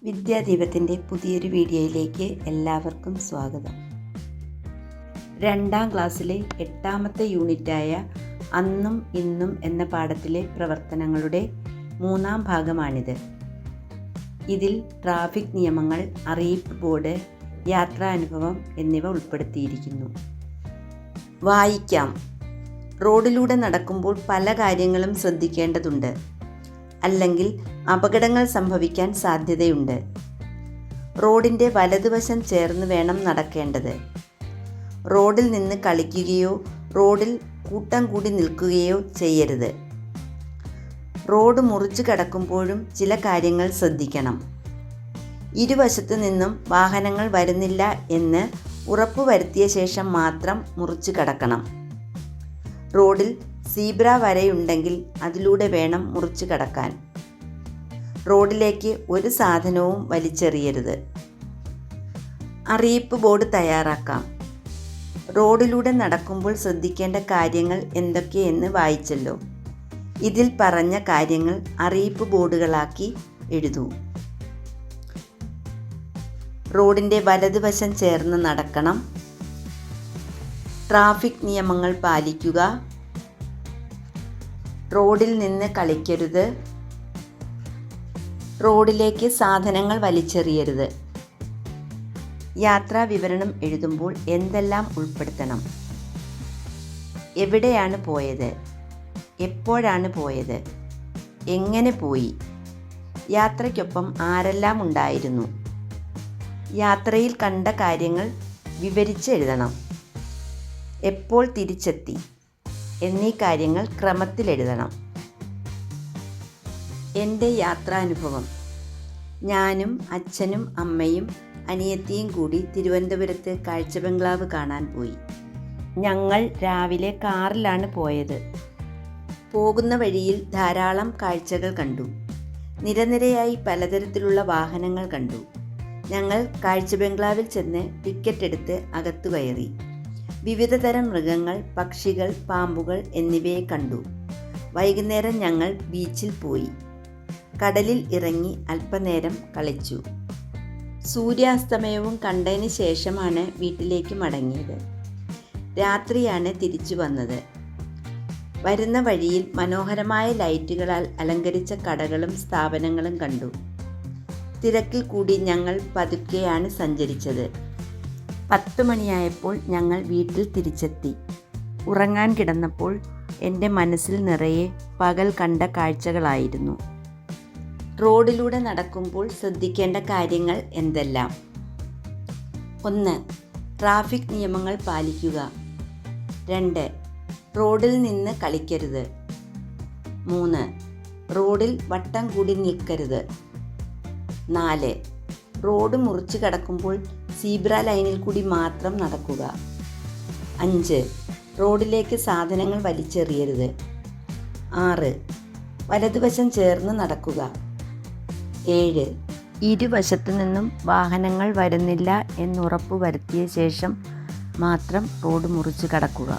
വിദ്യാദീപത്തിൻ്റെ പുതിയൊരു വീഡിയോയിലേക്ക് എല്ലാവർക്കും സ്വാഗതം. 2ാം ക്ലാസ്സിലെ 8ാമത്തെ യൂണിറ്റായ അന്നും ഇന്നും എന്ന പാഠത്തിലെ പ്രവർത്തനങ്ങളുടെ 3ാം ഭാഗമാണിത്. ഇതിൽ ട്രാഫിക് നിയമങ്ങൾ, അറിയിപ്പ് ബോർഡ്, യാത്രാനുഭവം എന്നിവ ഉൾപ്പെടുത്തിയിരിക്കുന്നു. വായിക്കാം. റോഡിലൂടെ നടക്കുമ്പോൾ പല കാര്യങ്ങളും ശ്രദ്ധിക്കേണ്ടതുണ്ട്. അല്ലെങ്കിൽ അപകടങ്ങൾ സംഭവിക്കാൻ സാധ്യതയുണ്ട്. റോഡിൻ്റെ വലതുവശം ചേർന്ന് വേണം നടക്കേണ്ടത്. റോഡിൽ നിന്ന് കളിക്കുകയോ റോഡിൽ കൂട്ടം കൂടി നിൽക്കുകയോ ചെയ്യരുത്. റോഡ് മുറിച്ച് കടക്കുമ്പോഴും ചില കാര്യങ്ങൾ ശ്രദ്ധിക്കണം. ഇരുവശത്തു നിന്നും വാഹനങ്ങൾ വരുന്നില്ല എന്ന് ഉറപ്പുവരുത്തിയ ശേഷം മാത്രം മുറിച്ച് കടക്കണം. റോഡിൽ സീബ്ര വരയുണ്ടെങ്കിൽ അതിലൂടെ വേണം മുറിച്ച് കടക്കാൻ. റോഡിലേക്ക് ഒരു സാധനവും വലിച്ചെറിയരുത്. അറിയിപ്പ് ബോർഡ് തയ്യാറാക്കാം. റോഡിലൂടെ നടക്കുമ്പോൾ ശ്രദ്ധിക്കേണ്ട കാര്യങ്ങൾ എന്തൊക്കെയെന്ന് വായിച്ചല്ലോ. ഇതിൽ പറഞ്ഞ കാര്യങ്ങൾ അറിയിപ്പ് ബോർഡുകളാക്കി എഴുതൂ. റോഡിൻ്റെ വലതുവശം ചേർന്ന് നടക്കണം. ട്രാഫിക് നിയമങ്ങൾ പാലിക്കുക. റോഡിൽ നിന്ന് കളിക്കരുത്. റോഡിലേക്ക് സാധനങ്ങൾ വലിച്ചെറിയരുത്. യാത്രാ വിവരണം എഴുതുമ്പോൾ എന്തെല്ലാം ഉൾപ്പെടുത്തണം? എവിടെയാണ് പോയത്? എപ്പോഴാണ് പോയത്? എങ്ങനെ പോയി? യാത്രയ്ക്കൊപ്പം ആരെല്ലാം ഉണ്ടായിരുന്നു? യാത്രയിൽ കണ്ട കാര്യങ്ങൾ വിവരിച്ച് എഴുതണം. എപ്പോൾ തിരിച്ചെത്തി എന്നീ കാര്യങ്ങൾ ക്രമത്തിലെഴുതണം. എൻ്റെ യാത്രാനുഭവം: ഞാനും അച്ഛനും അമ്മയും അനിയത്തിയും കൂടി തിരുവനന്തപുരത്ത് കാഴ്ച ബംഗ്ലാവ് കാണാൻ പോയി. ഞങ്ങൾ രാവിലെ കാറിലാണ് പോയത്. പോകുന്ന വഴിയിൽ ധാരാളം കാഴ്ചകൾ കണ്ടു. നിരനിരയായി പലതരത്തിലുള്ള വാഹനങ്ങൾ കണ്ടു. ഞങ്ങൾ കാഴ്ച ബംഗ്ലാവിൽ ചെന്ന് ടിക്കറ്റ് എടുത്ത് അകത്തു കയറി. വിവിധ തരം മൃഗങ്ങൾ, പക്ഷികൾ, പാമ്പുകൾ എന്നിവയെ കണ്ടു. വൈകുന്നേരം ഞങ്ങൾ ബീച്ചിൽ പോയി. കടലിൽ ഇറങ്ങി അല്പനേരം കളിച്ചു. സൂര്യാസ്തമയവും കണ്ടതിന് ശേഷമാണ് വീട്ടിലേക്ക് മടങ്ങിയത്. രാത്രിയാണ് തിരിച്ചു വന്നത്. വരുന്ന വഴിയിൽ മനോഹരമായ ലൈറ്റുകളാൽ അലങ്കരിച്ച കടകളും സ്ഥാപനങ്ങളും കണ്ടു. തിരക്കിൽ കൂടി ഞങ്ങൾ പതുക്കെയാണ് സഞ്ചരിച്ചത്. 10 മണിയായപ്പോൾ ഞങ്ങൾ വീട്ടിൽ തിരിച്ചെത്തി. ഉറങ്ങാൻ കിടന്നപ്പോൾ എൻ്റെ മനസ്സിൽ നിറയെ പകൽ കണ്ട കാഴ്ചകളായിരുന്നു. റോഡിലൂടെ നടക്കുമ്പോൾ ശ്രദ്ധിക്കേണ്ട കാര്യങ്ങൾ എന്തെല്ലാം? 1. ട്രാഫിക് നിയമങ്ങൾ പാലിക്കുക. 2. റോഡിൽ നിന്ന് കളിക്കരുത്. 3. റോഡിൽ വട്ടം കൂടി നിൽക്കരുത്. 4. റോഡ് മുറിച്ച് കടക്കുമ്പോൾ സീബ്ര ലൈനിൽ കൂടി മാത്രം നടക്കുക. 5. റോഡിലേക്ക് സാധനങ്ങൾ വലിച്ചെറിയരുത്. 6. വലതുവശം ചേർന്ന് നടക്കുക. 7. ഇരുവശത്തു നിന്നും വാഹനങ്ങൾ വരുന്നില്ല എന്നുറപ്പ് വരുത്തിയ ശേഷം മാത്രം റോഡ് മുറിച്ച് കടക്കുക.